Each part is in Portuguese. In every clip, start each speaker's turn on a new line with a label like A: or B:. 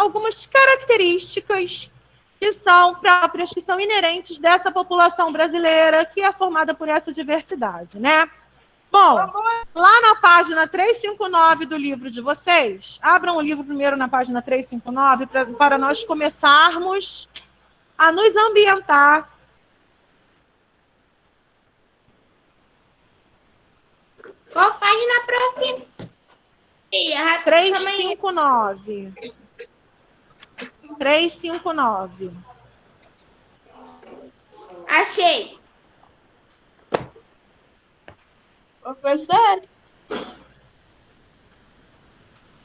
A: algumas características que são próprias, que são inerentes dessa população brasileira, que é formada por essa diversidade, né? Bom, lá na página 359 do livro de vocês, abram o livro primeiro na página 359 para nós começarmos a nos ambientar.
B: Qual página, prof?
A: 359. 359.
B: Achei. Professor?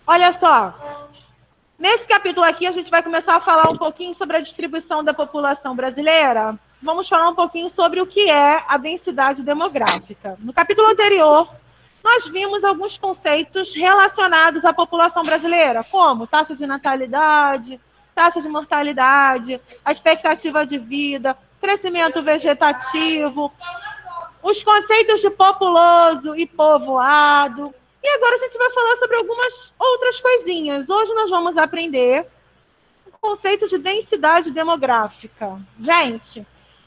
A: Olha só. Nesse capítulo aqui, a gente vai começar a falar um pouquinho sobre a distribuição da população brasileira. Vamos falar um pouquinho sobre o que é a densidade demográfica. No capítulo anterior, nós vimos alguns conceitos relacionados à população brasileira, como taxa de natalidade, taxa de mortalidade, a expectativa de vida, crescimento vegetativo, os conceitos de populoso e povoado. E agora a gente vai falar sobre algumas outras coisinhas. Hoje nós vamos aprender o conceito de densidade demográfica. Gente,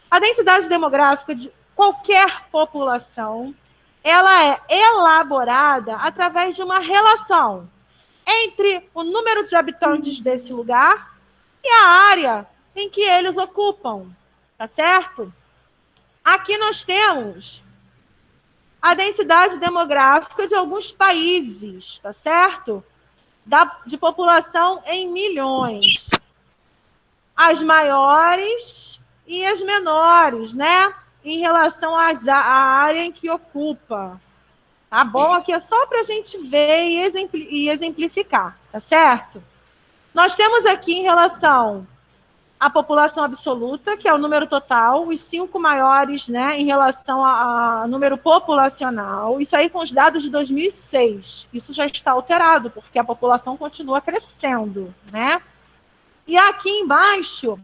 A: a densidade demográfica de qualquer população, ela é elaborada através de uma relação entre o número de habitantes desse lugar e a área em que eles ocupam, tá certo? Aqui nós temos a densidade demográfica de alguns países, tá certo? De população em milhões. As maiores e as menores, né? Em relação à área em que ocupa. Tá bom? Aqui é só para a gente ver e exemplificar, tá certo? Nós temos aqui em relação à população absoluta, que é o número total, os 5 maiores, né, em relação ao número populacional, isso aí com os dados de 2006. Isso já está alterado, porque a população continua crescendo, né? E aqui embaixo,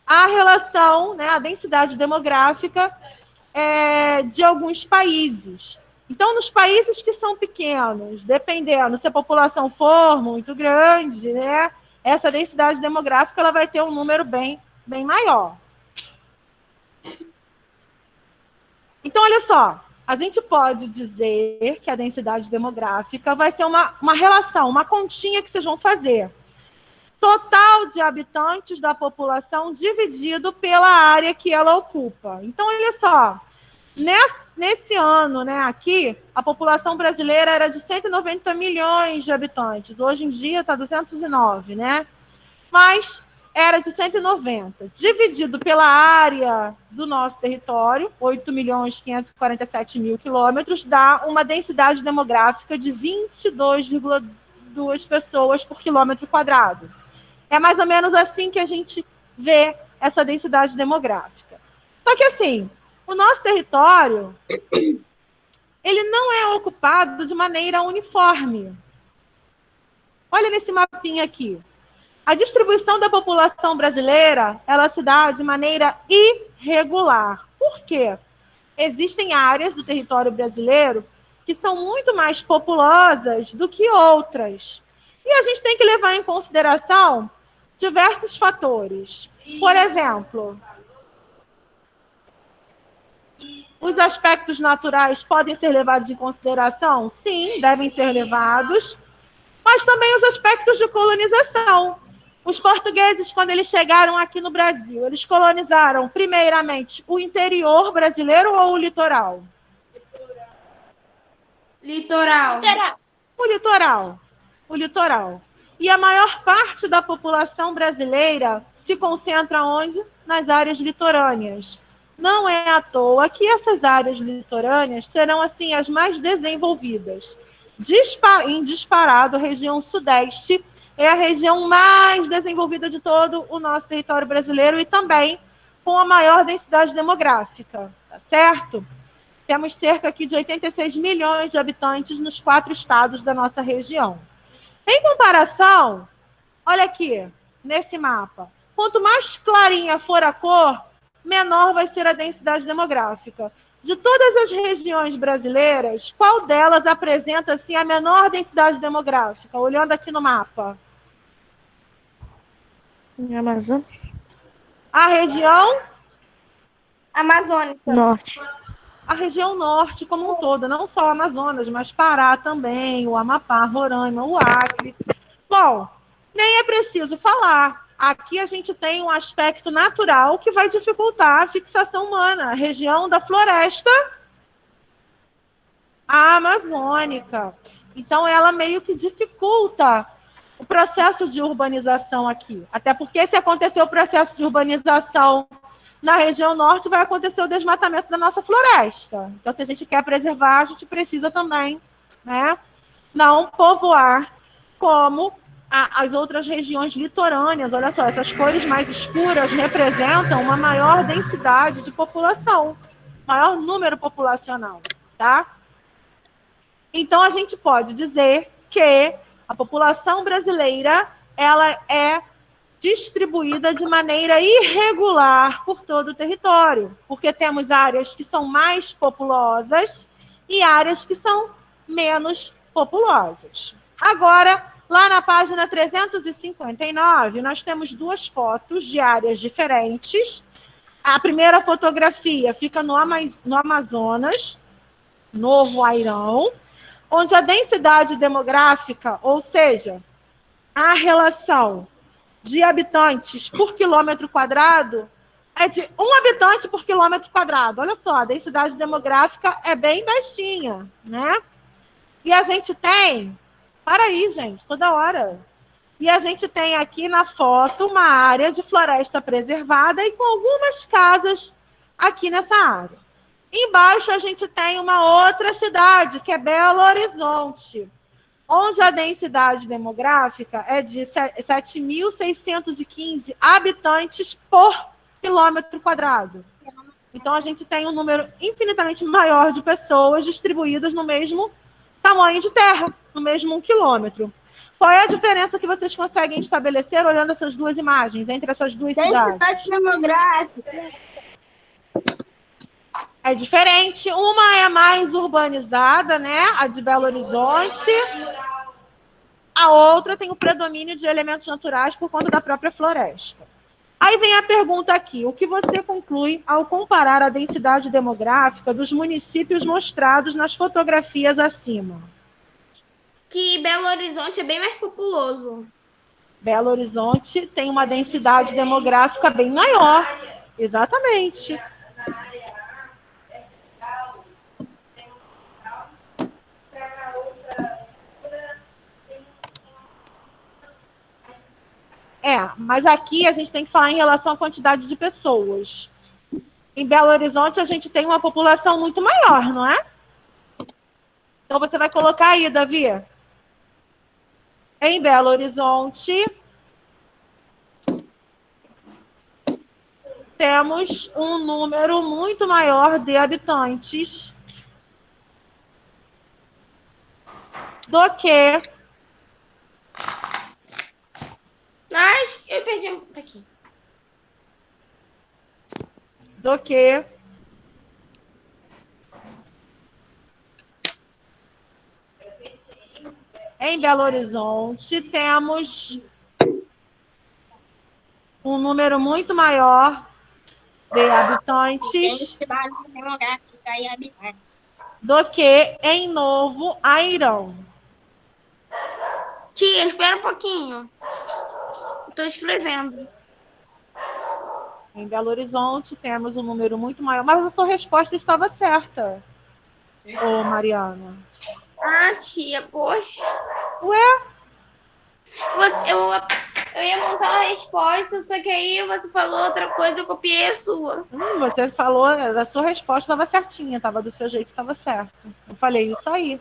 A: a relação, né, a densidade demográfica de alguns países. Então, nos países que são pequenos, dependendo, se a população for muito grande, né, essa densidade demográfica ela vai ter um número bem maior. Então, olha só, a gente pode dizer que a densidade demográfica vai ser uma relação, uma continha que vocês vão fazer. Total de habitantes da população dividido pela área que ela ocupa. Então, olha só, nesse ano, né, aqui, a população brasileira era de 190 milhões de habitantes. Hoje em dia está 209, né? Mas era de 190. Dividido pela área do nosso território, 8.547.000 quilômetros, dá uma densidade demográfica de 22,2 pessoas por quilômetro quadrado. É mais ou menos assim que a gente vê essa densidade demográfica. Só que assim, o nosso território, ele não é ocupado de maneira uniforme. Olha nesse mapinha aqui. A distribuição da população brasileira, ela se dá de maneira irregular. Por quê? Existem áreas do território brasileiro que são muito mais populosas do que outras. E a gente tem que levar em consideração diversos fatores. Por exemplo, os aspectos naturais podem ser levados em consideração? Sim, devem ser levados. Mas também os aspectos de colonização. Os portugueses, quando eles chegaram aqui no Brasil, eles colonizaram, primeiramente, o interior brasileiro ou o litoral?
B: Litoral.
A: O litoral. O litoral. E a maior parte da população brasileira se concentra onde? Nas áreas litorâneas. Não é à toa que essas áreas litorâneas serão, assim, as mais desenvolvidas. Em disparado, a região sudeste é a região mais desenvolvida de todo o nosso território brasileiro e também com a maior densidade demográfica, tá certo? Temos cerca aqui de 86 milhões de habitantes nos 4 estados da nossa região. Em comparação, olha aqui, nesse mapa, quanto mais clarinha for a cor, menor vai ser a densidade demográfica. De todas as regiões brasileiras, qual delas apresenta assim, a menor densidade demográfica? Olhando aqui no mapa.
C: Amazonas.
A: A região?
B: Amazônica.
C: Norte.
A: A região norte como um todo, não só o Amazonas, mas Pará também, o Amapá, Roraima, o Acre. Bom, nem é preciso falar. Aqui a gente tem um aspecto natural que vai dificultar a fixação humana. A região da floresta amazônica. Então, ela meio que dificulta o processo de urbanização aqui. Até porque, se acontecer o processo de urbanização na região norte, vai acontecer o desmatamento da nossa floresta. Então, se a gente quer preservar, a gente precisa também, né, não povoar como as outras regiões litorâneas. Olha só, essas cores mais escuras representam uma maior densidade de população, maior número populacional, tá? Então, a gente pode dizer que a população brasileira ela é distribuída de maneira irregular por todo o território, porque temos áreas que são mais populosas e áreas que são menos populosas. Agora, lá na página 359, nós temos duas fotos de áreas diferentes. A primeira fotografia fica no Amazonas, Novo Airão, onde a densidade demográfica, ou seja, a relação de habitantes por quilômetro quadrado, é de 1 habitante por quilômetro quadrado. Olha só, a densidade demográfica é bem baixinha, né? E a gente tem... Para aí, gente, toda hora. E a gente tem aqui na foto uma área de floresta preservada e com algumas casas aqui nessa área. Embaixo a gente tem uma outra cidade, que é Belo Horizonte, onde a densidade demográfica é de 7.615 habitantes por quilômetro quadrado. Então, a gente tem um número infinitamente maior de pessoas distribuídas no mesmo tamanho de terra, no mesmo 1 quilômetro. Qual é a diferença que vocês conseguem estabelecer olhando essas duas imagens, entre essas duas cidades?
B: Densidade demográfica.
A: É diferente. Uma é mais urbanizada, né? A de Belo Horizonte. A outra tem o predomínio de elementos naturais por conta da própria floresta. Aí vem a pergunta aqui: o que você conclui ao comparar a densidade demográfica dos municípios mostrados nas fotografias acima?
B: Que Belo Horizonte é bem mais populoso.
A: Belo Horizonte tem uma densidade demográfica bem maior. Exatamente. Mas aqui a gente tem que falar em relação à quantidade de pessoas. Em Belo Horizonte a gente tem uma população muito maior, não é? Então você vai colocar aí, Davi. Em Belo Horizonte temos um número muito maior de habitantes do que...
B: Mas eu perdi aqui.
A: Do que em Belo Horizonte temos um número muito maior de habitantes
B: Densidade demográfica e habitantes.
A: do que em Novo Airão.
B: Tia, espera um pouquinho. Estou escrevendo.
A: Em Belo Horizonte temos um número muito maior, mas a sua resposta estava certa, ô Mariana.
B: Ah, tia, poxa.
A: Ué?
B: Eu ia montar uma resposta, só que aí você falou outra coisa, eu copiei a sua.
A: Você falou, a sua resposta estava certinha, estava do seu jeito, estava certo. Eu falei isso aí.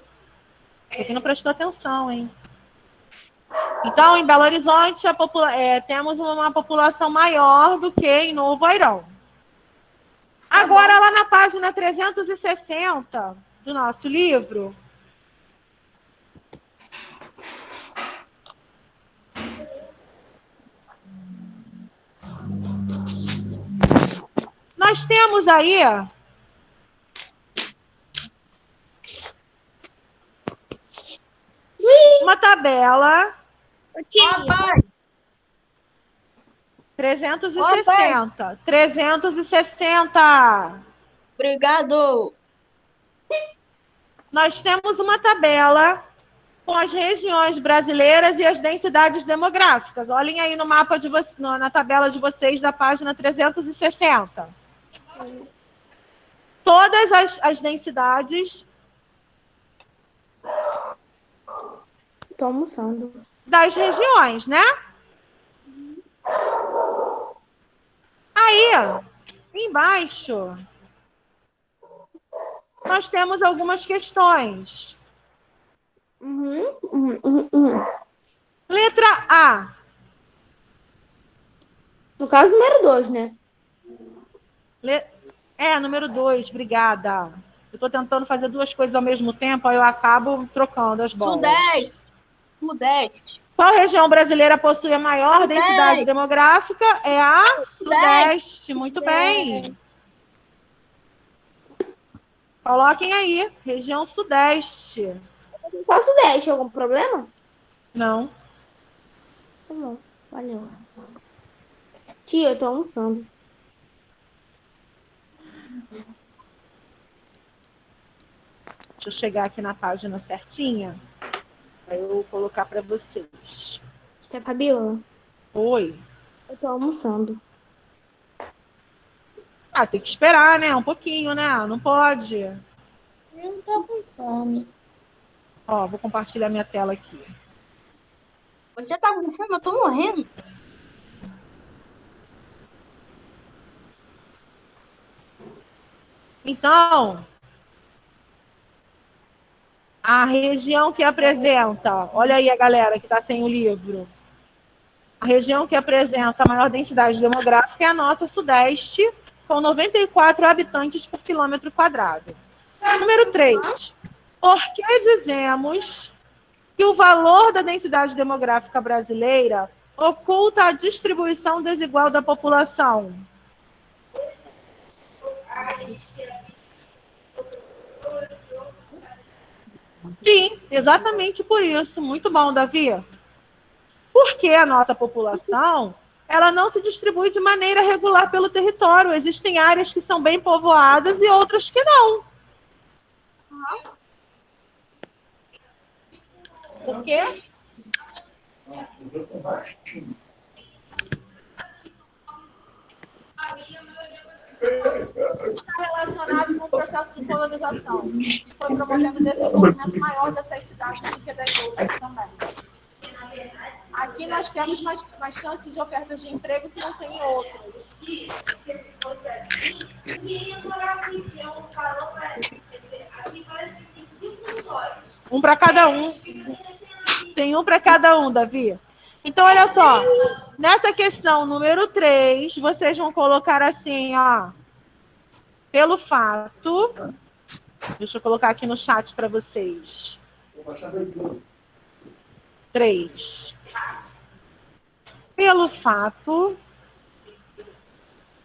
A: Você aqui não prestou atenção, hein? Então, em Belo Horizonte, temos uma população maior do que em Novo Airão. Agora, lá na página 360 do nosso livro, nós temos aí uma tabela
B: Tia,
A: 360. 360.
B: Obrigado.
A: Nós temos uma tabela com as regiões brasileiras e as densidades demográficas. Olhem aí no mapa na tabela de vocês da página 360. Todas as densidades
B: Tô almoçando.
A: das regiões, né? Aí, embaixo, nós temos algumas questões. Letra A.
B: No caso, número 2, né?
A: Número 2, obrigada. Eu estou tentando fazer duas coisas ao mesmo tempo, aí eu acabo trocando as bolas.
B: Sudeste.
A: Qual região brasileira possui a maior densidade demográfica? É a Sudeste. Muito bem. Coloquem aí, região Sudeste.
B: Qual Sudeste? Algum problema?
A: Não.
B: Tá bom, valeu. Tia, eu tô almoçando.
A: Deixa eu chegar aqui na página certinha. Aí eu vou colocar para vocês.
B: Tia Fabiola,
A: Oi.
B: eu tô almoçando.
A: Tem que esperar, né? Um pouquinho, né? Não pode.
B: Eu não tô com fome.
A: Ó, vou compartilhar minha tela aqui.
B: Você tá com fome? Eu tô morrendo.
A: Então, a região que apresenta... Olha aí a galera que está sem o livro. A região que apresenta a maior densidade demográfica é a nossa Sudeste, com 94 habitantes por quilômetro quadrado. Número 3. Por que dizemos que o valor da densidade demográfica brasileira oculta a distribuição desigual da população? Sim, exatamente por isso. Muito bom, Davi. Porque a nossa população, ela não se distribui de maneira regular pelo território. Existem áreas que são bem povoadas e outras que não. Por quê? Está relacionado com o processo de colonização, que foi promovendo o desenvolvimento maior dessas cidades do que das outras também. Aqui nós temos mais chances de ofertas de emprego que não tem em outros. Um para cada um. Tem um para cada um, Davi. Então, olha só. Nessa questão número 3, vocês vão colocar assim, ó. Pelo fato... Deixa eu colocar aqui no chat para vocês. 3. Pelo fato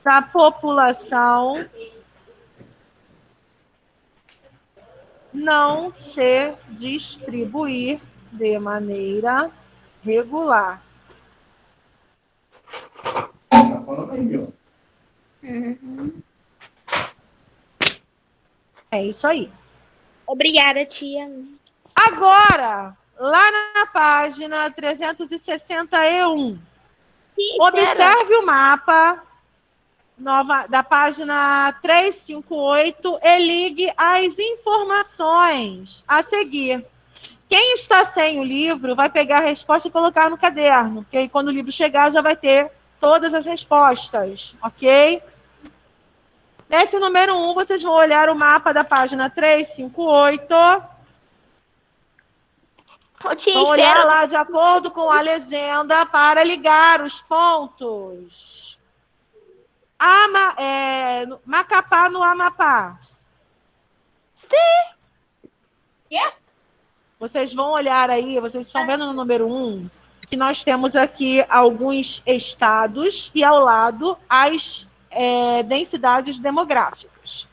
A: da população não se distribuir de maneira regular. É isso aí.
B: Obrigada, tia.
A: Agora, lá na página 361, observe o mapa da página 358 e ligue as informações a seguir. Quem está sem o livro vai pegar a resposta e colocar no caderno, porque aí quando o livro chegar já vai ter todas as respostas, ok? Nesse número 1, vocês vão olhar o mapa da página 358. Vão olhar lá de acordo com a legenda para ligar os pontos. Macapá no Amapá.
B: Sim. Yeah.
A: Vocês vão olhar aí, vocês estão vendo no número 1, que nós temos aqui alguns estados e ao lado as densidades demográficas.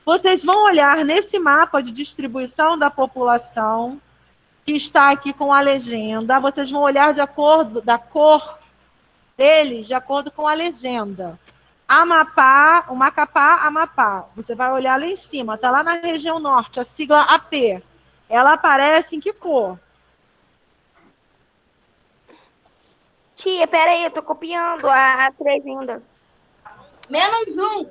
A: Vocês vão olhar nesse mapa de distribuição da população, que está aqui com a legenda, vocês vão olhar de acordo da cor deles de acordo com a legenda. Amapá, o Macapá, Amapá. Você vai olhar lá em cima, tá lá na região norte, a sigla AP. Ela aparece em que cor?
B: Tia, peraí, eu tô copiando a 3 ainda.
C: -1.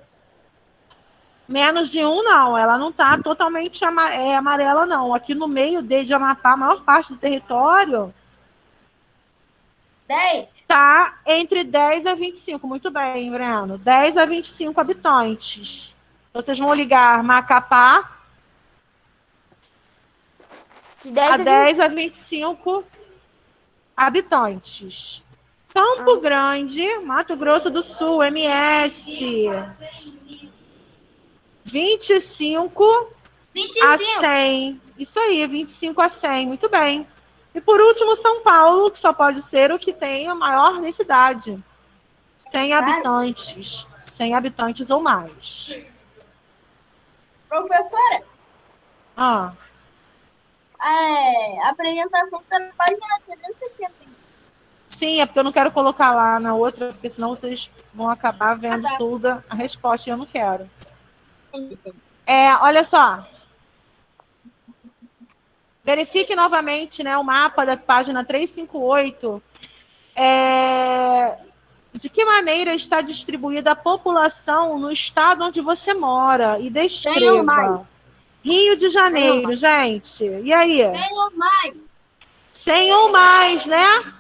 A: Menos de um, não. Ela não está totalmente amarela, não. Aqui no meio de Amapá, a maior parte do território
C: 10.
A: está entre 10 a 25. Muito bem, Breno. 10 a 25 habitantes. Vocês vão ligar Macapá
B: De 10
A: a
B: a 20.
A: 10 a 25 habitantes. Campo Grande, Mato Grosso do Sul, MS. 25 a
C: 25.
A: 100. Isso aí, 25 a 100. Muito bem. E por último, São Paulo, que só pode ser o que tem a maior densidade. 100 habitantes. 100 habitantes ou mais.
C: Professora,
A: Ah,
C: a apresentação está na página 360.
A: sim, é porque eu não quero colocar lá na outra, porque senão vocês vão acabar vendo
C: Ah, tá.
A: tudo a resposta e eu não quero.
C: Entendi.
A: Olha só. Verifique novamente, né, o mapa da página 358. De que maneira está distribuída a população no estado onde você mora? E
C: Tenho mais.
A: descreva. Rio de Janeiro, gente. E aí?
C: Tenho mais.
A: 100 ou mais, né?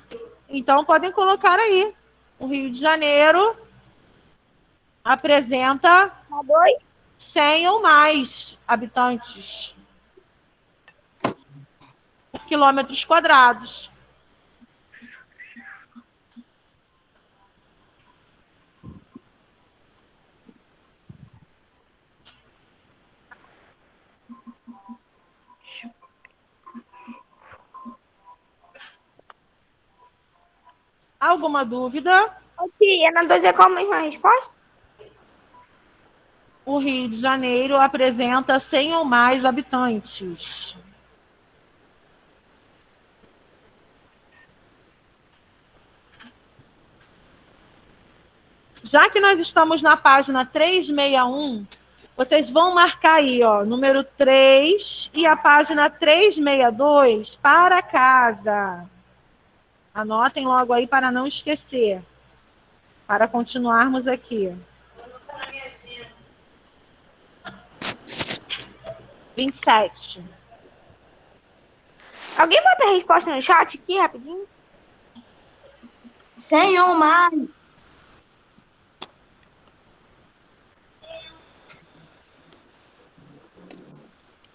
A: Então, podem colocar aí. O Rio de Janeiro apresenta 100 ou mais habitantes por quilômetros quadrados. Alguma dúvida?
B: Ô, tia, na 2 é qual a mesma resposta?
A: O Rio de Janeiro apresenta 100 ou mais habitantes. Já que nós estamos na página 361, vocês vão marcar aí, ó, número 3 e a página 362 para casa. Anotem logo aí para não esquecer. Para continuarmos aqui. 27.
B: Alguém bota a resposta no chat aqui, rapidinho?
C: 100 ou mais.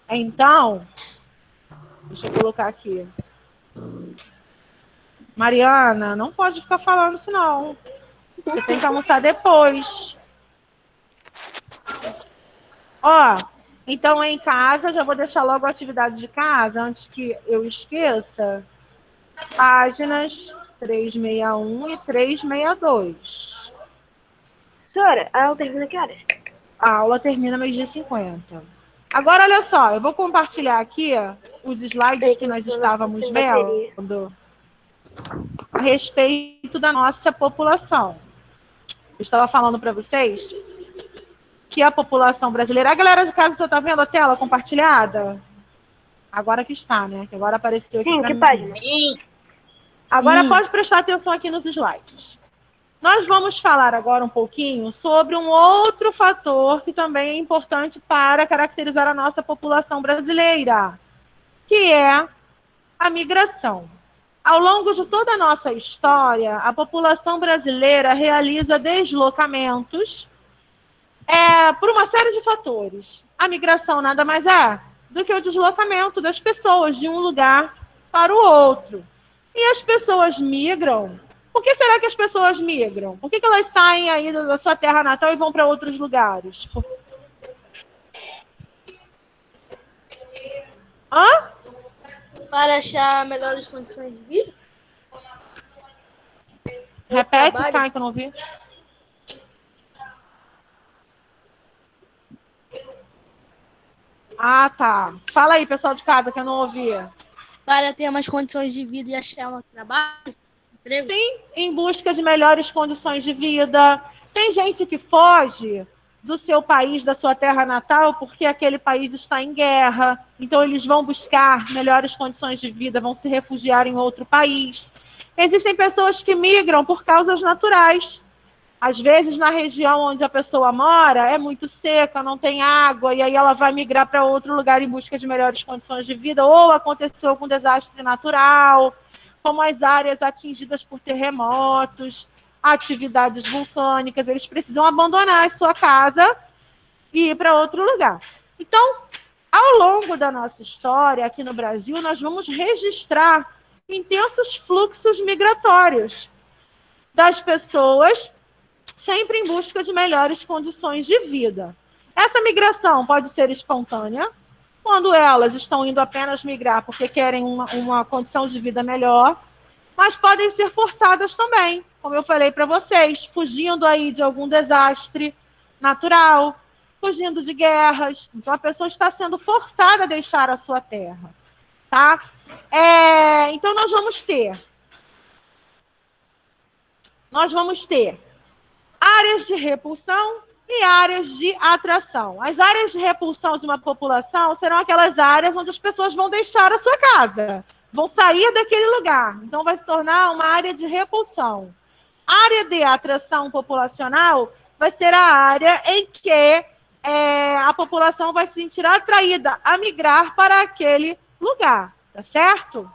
A: Então, deixa eu colocar aqui. Mariana, não pode ficar falando isso, não. Você tem que almoçar depois. Ó, então em casa, já vou deixar logo a atividade de casa, antes que eu esqueça. Páginas 361 e 362.
B: Senhora, a aula termina que horas?
A: A aula termina meio-dia 50. Agora, olha só, eu vou compartilhar aqui os slides que nós estávamos vendo a respeito da nossa população. Eu estava falando para vocês que a população brasileira... A galera de casa já está vendo a tela compartilhada? Agora que está, né? Que agora apareceu aqui.
B: Sim,
A: pra
B: que
A: mim.
B: página?
C: Sim.
A: Agora
C: Sim.
A: pode prestar atenção aqui nos slides. Nós vamos falar agora um pouquinho sobre um outro fator que também é importante para caracterizar a nossa população brasileira, que é a migração. Ao longo de toda a nossa história, a população brasileira realiza deslocamentos por uma série de fatores. A migração nada mais é do que o deslocamento das pessoas de um lugar para o outro. E as pessoas migram. Por que será que as pessoas migram? Por que elas saem aí da sua terra natal e vão para outros lugares? Hã?
C: Para achar melhores condições de vida?
A: Repete, Caio, que eu não ouvi. Ah, tá. Fala aí, pessoal de casa, que eu não ouvi.
C: Para ter mais condições de vida e achar um trabalho?
A: Sim, em busca de melhores condições de vida. Tem gente que foge do seu país, da sua terra natal, porque aquele país está em guerra. Então, eles vão buscar melhores condições de vida, vão se refugiar em outro país. Existem pessoas que migram por causas naturais. Às vezes, na região onde a pessoa mora, é muito seca, não tem água, e aí ela vai migrar para outro lugar em busca de melhores condições de vida, ou aconteceu algum desastre natural, como as áreas atingidas por terremotos, atividades vulcânicas, eles precisam abandonar a sua casa e ir para outro lugar. Então, ao longo da nossa história aqui no Brasil, nós vamos registrar intensos fluxos migratórios das pessoas sempre em busca de melhores condições de vida. Essa migração pode ser espontânea, quando elas estão indo apenas migrar porque querem uma condição de vida melhor, mas podem ser forçadas também, como eu falei para vocês, fugindo aí de algum desastre natural, fugindo de guerras. Então, a pessoa está sendo forçada a deixar a sua terra. Tá? Então, nós vamos ter áreas de repulsão e áreas de atração. As áreas de repulsão de uma população serão aquelas áreas onde as pessoas vão deixar a sua casa, vão sair daquele lugar. Então, vai se tornar uma área de repulsão. A área de atração populacional vai ser a área em que a população vai se sentir atraída a migrar para aquele lugar, tá certo?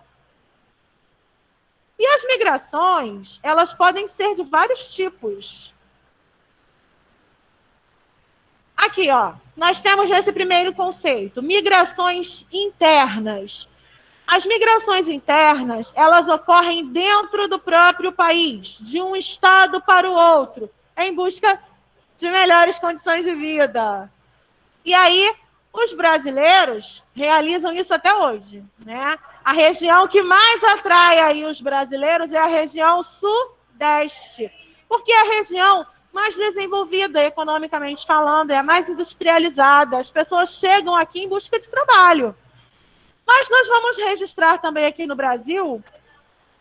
A: E as migrações, elas podem ser de vários tipos. Aqui, ó, nós temos esse primeiro conceito, migrações internas. As migrações internas, elas ocorrem dentro do próprio país, de um estado para o outro, em busca de melhores condições de vida. E aí, os brasileiros realizam isso até hoje, né? A região que mais atrai aí os brasileiros é a região sudeste, porque é a região mais desenvolvida economicamente falando, é a mais industrializada. As pessoas chegam aqui em busca de trabalho. Mas nós vamos registrar também aqui no Brasil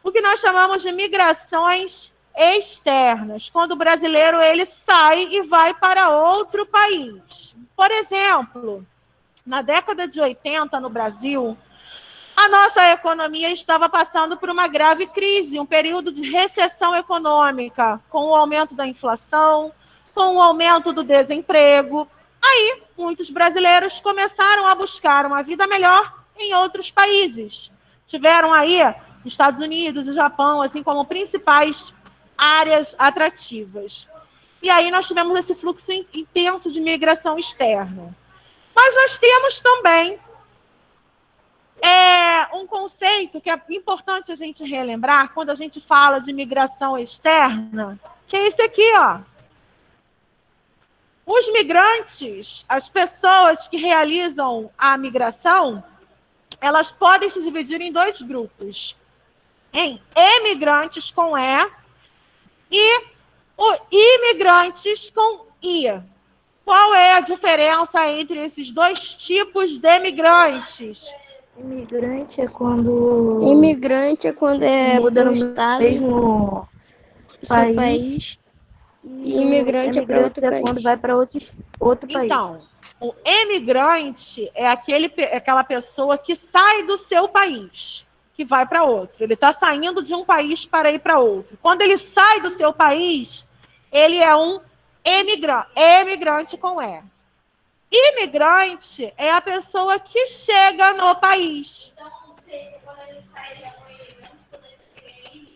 A: o que nós chamamos de migrações externas, quando o brasileiro ele sai e vai para outro país. Por exemplo, na década de 80 no Brasil, a nossa economia estava passando por uma grave crise, um período de recessão econômica, com o aumento da inflação, com o aumento do desemprego. Aí, muitos brasileiros começaram a buscar uma vida melhor em outros países. Tiveram aí Estados Unidos e Japão, assim como principais áreas atrativas. E aí nós tivemos esse fluxo intenso de migração externa. Mas nós temos também um conceito que é importante a gente relembrar quando a gente fala de migração externa, que é esse aqui, ó. Os migrantes, as pessoas que realizam a migração, elas podem se dividir em dois grupos, em emigrantes com E imigrantes com I. Qual é a diferença entre esses dois tipos de imigrantes?
D: Imigrante é quando
C: Muda no estado,
D: mesmo
C: seu país. E imigrante é para outro país.
D: Quando vai para outro país.
A: Então, o emigrante é aquela pessoa que sai do seu país, que vai para outro. Ele está saindo de um país para ir para outro. Quando ele sai do seu país, ele é um emigrante com E. Imigrante é a pessoa que chega no país.
B: Então, ou seja, quando ele sai, ele é um imigrante, quando ele vem.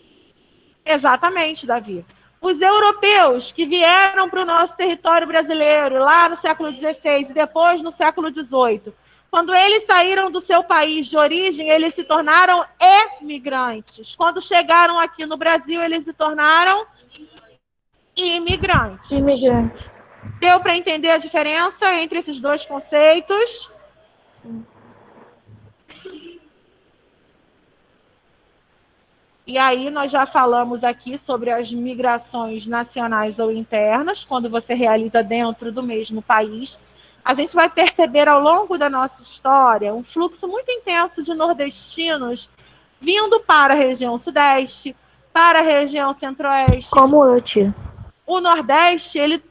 A: Exatamente, Davi. Os europeus que vieram para o nosso território brasileiro lá no século XVI e depois no século XVIII, quando eles saíram do seu país de origem, eles se tornaram emigrantes. Quando chegaram aqui no Brasil, eles se tornaram imigrantes.
D: Imigrante.
A: Deu para entender a diferença entre esses dois conceitos? E aí nós já falamos aqui sobre as migrações nacionais ou internas, quando você realiza dentro do mesmo país. A gente vai perceber ao longo da nossa história um fluxo muito intenso de nordestinos vindo para a região sudeste, para a região centro-oeste.
D: Como eu, tia?
A: O Nordeste, ele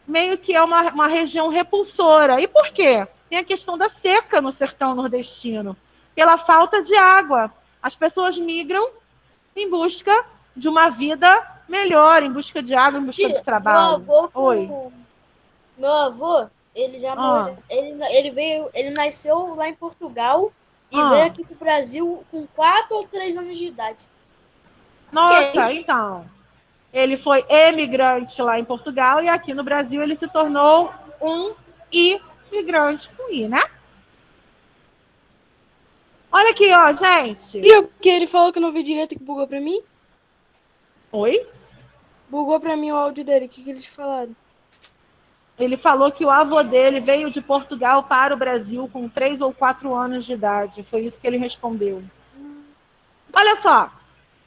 A: meio que é uma região repulsora. E por quê? Tem a questão da seca no sertão nordestino, pela falta de água. As pessoas migram em busca de uma vida melhor, em busca de água, em busca de trabalho. Oi.
C: Meu avô, ele já morreu, ele nasceu lá em Portugal e veio aqui pro Brasil com 4 ou 3 anos de idade.
A: Nossa, então. Ele foi emigrante lá em Portugal e aqui no Brasil ele se tornou um imigrante com I, né? Olha aqui, ó, gente.
E: E o que ele falou que eu não vi direito que bugou pra mim?
A: Oi?
E: Bugou pra mim o áudio dele. O que eles falaram?
A: Ele falou que o avô dele veio de Portugal para o Brasil com 3 ou 4 anos de idade. Foi isso que ele respondeu. Olha só.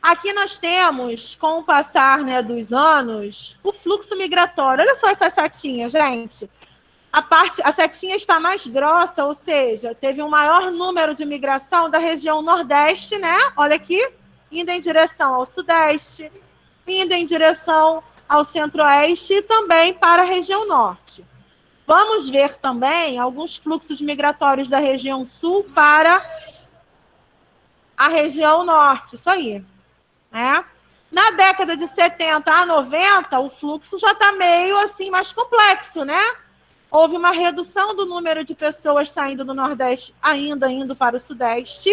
A: Aqui nós temos, com o passar, né, dos anos, o fluxo migratório. Olha só essa setinha, gente. A setinha está mais grossa, ou seja, teve um maior número de migração da região Nordeste, né? Olha aqui, indo em direção ao Sudeste, indo em direção ao Centro-Oeste e também para a região Norte. Vamos ver também alguns fluxos migratórios da região Sul para a região Norte. Isso aí. Né? Na década de 70 a 90, o fluxo já está meio assim mais complexo, né? Houve uma redução do número de pessoas saindo do Nordeste, ainda indo para o Sudeste.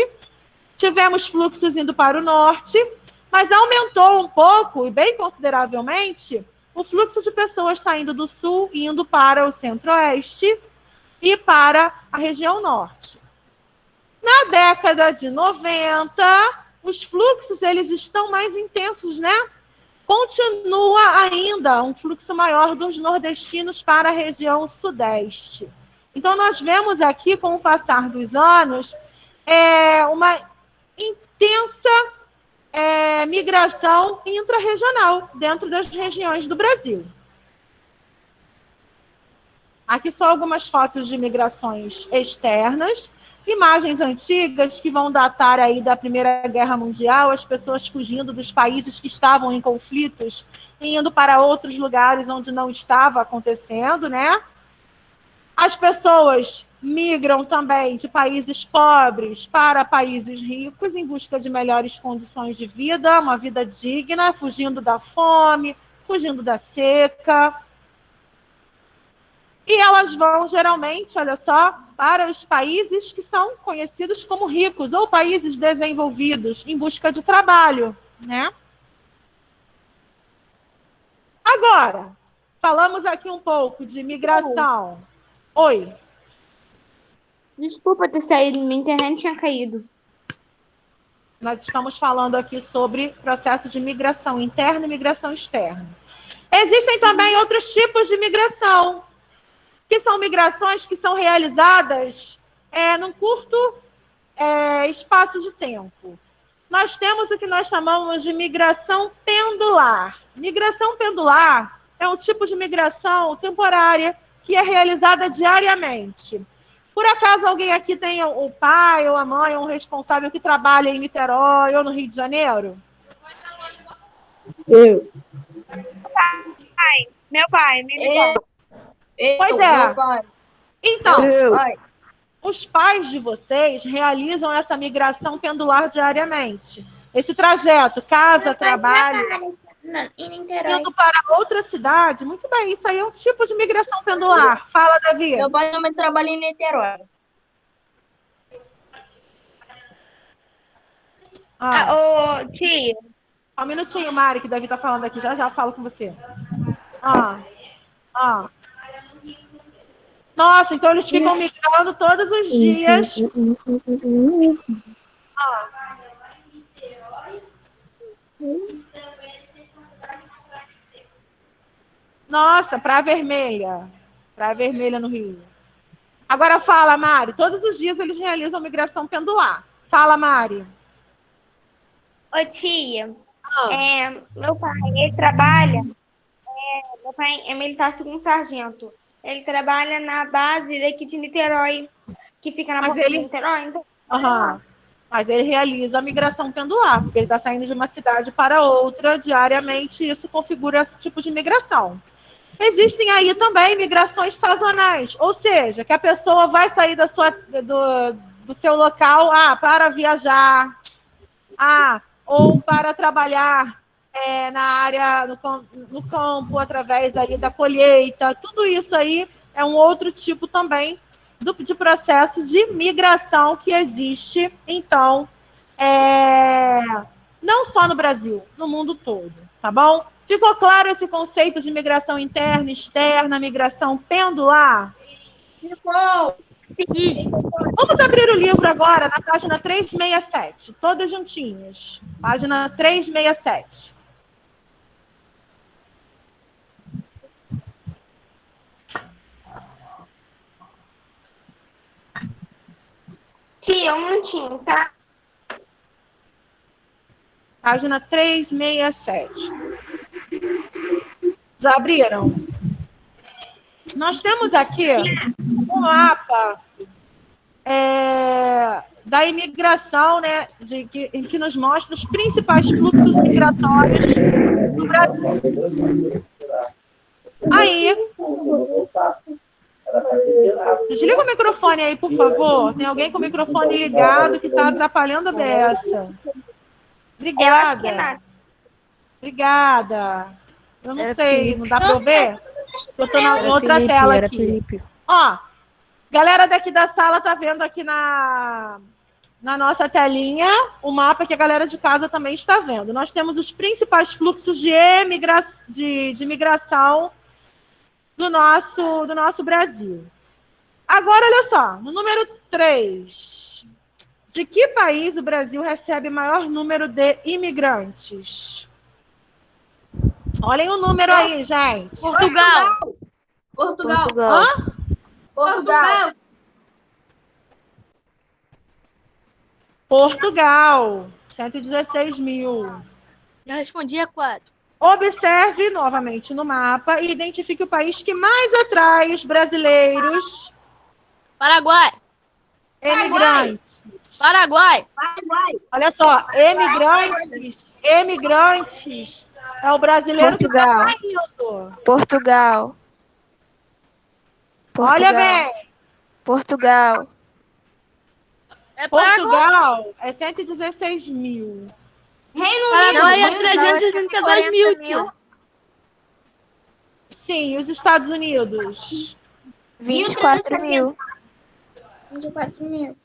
A: Tivemos fluxos indo para o Norte, mas aumentou um pouco, e bem consideravelmente, o fluxo de pessoas saindo do Sul e indo para o Centro-Oeste e para a região Norte. Na década de 90, os fluxos eles estão mais intensos, né? Continua ainda um fluxo maior dos nordestinos para a região Sudeste. Então, nós vemos aqui, com o passar dos anos, uma intensa migração intrarregional dentro das regiões do Brasil. Aqui só algumas fotos de migrações externas, imagens antigas que vão datar aí da Primeira Guerra Mundial, as pessoas fugindo dos países que estavam em conflitos e indo para outros lugares onde não estava acontecendo, né? As pessoas migram também de países pobres para países ricos em busca de melhores condições de vida, uma vida digna, fugindo da fome, fugindo da seca. E elas vão, geralmente, olha só, para os países que são conhecidos como ricos, ou países desenvolvidos, em busca de trabalho, né? Agora, falamos aqui um pouco de migração. Oi.
B: Desculpa ter saído, minha internet tinha caído.
A: Nós estamos falando aqui sobre processo de migração interna e migração externa. Existem também outros tipos de migração, que são migrações que são realizadas num curto espaço de tempo. Nós temos o que nós chamamos de migração pendular. Migração pendular é um tipo de migração temporária que é realizada diariamente. Por acaso alguém aqui tem o pai ou a mãe ou um responsável que trabalha em Niterói ou no Rio de Janeiro?
E: Eu.
B: Meu pai,
A: Pois é.
E: Meu pai.
A: Então,
E: Pai.
A: os pais de vocês realizam essa migração pendular diariamente. Esse trajeto, casa, trabalho,
B: em Niterói.
A: indo para outra cidade, muito bem, isso aí é um tipo de migração pendular. Fala, Davi.
E: Meu pai também trabalha em Niterói.
B: Ô, tia.
A: Só um minutinho, Mari, que o Davi está falando aqui. Já já eu falo com você. Nossa, então eles ficam migrando todos os dias. Nossa, para a Vermelha. Para a Vermelha no Rio. Agora fala, Mari. Todos os dias eles realizam migração pendular. Fala, Mari.
B: Ô, tia. Meu pai, ele trabalha. Meu pai é militar segundo sargento. Ele trabalha na base daqui de Niterói, que fica na
A: Mas
B: ponta de
A: ele-
B: Niterói. Então,
A: mas ele realiza a migração pendular, porque ele está saindo de uma cidade para outra diariamente, e isso configura esse tipo de migração. Existem aí também migrações sazonais, ou seja, que a pessoa vai sair do seu local para viajar, ou para trabalhar na área, no campo, através ali da colheita. Tudo isso aí é um outro tipo também de processo de migração que existe, então, não só no Brasil, no mundo todo, tá bom? Ficou claro esse conceito de migração interna, externa, migração pendular?
E: Ficou.
A: Vamos abrir o livro agora na página 367, todos juntinhos. Página 367.
B: Tia, um minutinho, tá?
A: Página 367. Já abriram? Nós temos aqui um mapa da imigração, né, em que nos mostra os principais fluxos migratórios do Brasil. Aí, desliga o microfone aí, por favor. Tem alguém com o microfone ligado que está atrapalhando a beça. Obrigada. Obrigada. Eu não sei, não dá para eu ver? Eu estou na outra tela aqui. Ó, galera daqui da sala tá vendo aqui na nossa telinha o mapa que a galera de casa também está vendo. Nós temos os principais fluxos de migração do nosso Brasil. Agora, olha só, no número 3. De que país o Brasil recebe maior número de imigrantes? Olhem o número aí, gente.
E: Portugal.
A: Hã?
E: Portugal.
A: Portugal, 116 mil.
C: Já respondi a 4.
A: Observe novamente no mapa e identifique o país que mais atrai os brasileiros
C: Paraguai.
A: emigrantes.
C: Paraguai.
A: Olha só, emigrantes é o brasileiro
D: Portugal.
A: que está saindo.
D: Portugal.
A: Olha bem,
D: Portugal.
C: É Paraguai.
A: Portugal é 116 mil.
C: Paraguai é 362 mil, tio.
A: Sim, e os Estados Unidos?
D: 24 mil.
E: 24 mil.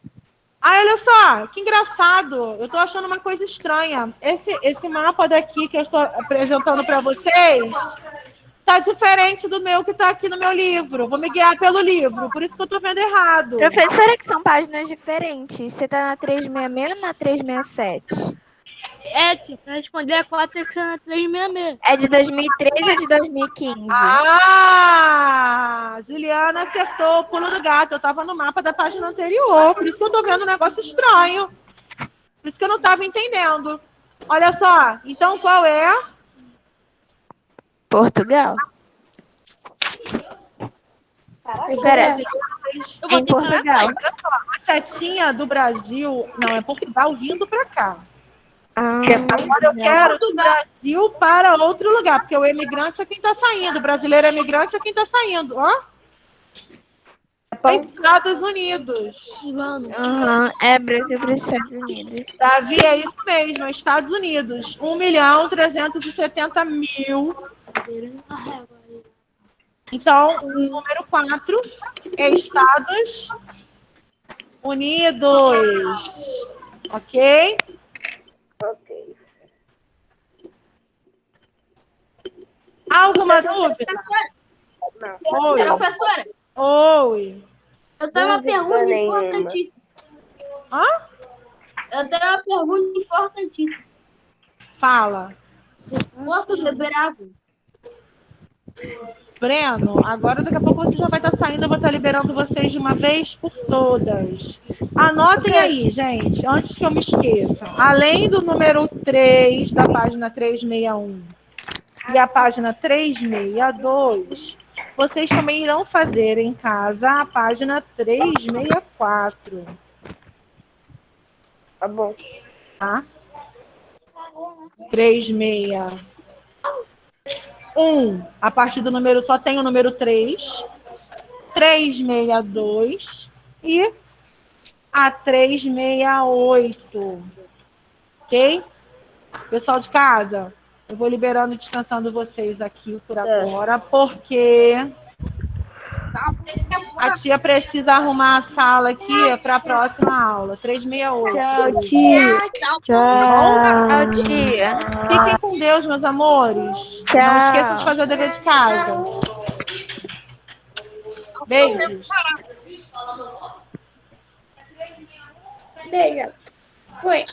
A: Olha só, que engraçado. Eu estou achando uma coisa estranha. Esse mapa daqui que eu estou apresentando para vocês está diferente do meu que está aqui no meu livro. Vou me guiar pelo livro, por isso que eu estou vendo errado.
D: Professora, que são páginas diferentes. Você tá na 366 ou na 367?
C: Tio, pra responder a 4 tem que ser na 366.
D: É de 2013 ou de 2015?
A: Juliana acertou o pulo do gato. Eu estava no mapa da página anterior, por isso que eu estou vendo um negócio estranho. Por isso que eu não estava entendendo. Olha só, então qual é?
D: Portugal. Pera, em Portugal.
A: Olha só, a setinha do Brasil, não, é Portugal vindo para cá. Agora eu quero do Brasil para outro lugar, porque o emigrante é quem está saindo, o brasileiro emigrante é quem está saindo. Ó. Estados Unidos.
D: É Brasil para os Estados Unidos.
A: Davi, é isso mesmo, é Estados Unidos. 1.370.000. Então, o número 4 é Estados Unidos. Ok? Alguma dúvida? Oi.
E: Professora,
A: Oi.
E: eu tenho uma pergunta importantíssima.
A: Hã?
E: Eu tenho uma pergunta importantíssima.
A: Fala.
E: Posso beber água?
A: Breno, agora daqui a pouco você já vai estar saindo, eu vou estar liberando vocês de uma vez por todas. Anotem aí, gente, antes que eu me esqueça. Além do número 3 da página 361 e a página 362, vocês também irão fazer em casa a página 364.
B: Tá bom.
A: Tá? 361. A partir do número, só tem o número 3. 362 e a 368. Ok? Pessoal de casa, eu vou liberando e descansando vocês aqui por agora, porque a tia precisa arrumar a sala aqui para a próxima aula. 368.
D: Tchau, tia. Tchau, tia.
A: Fiquem com Deus, meus amores.
D: Tchau.
A: Não esqueçam de fazer o dever de casa. Beijos.
B: Beijo. Fui.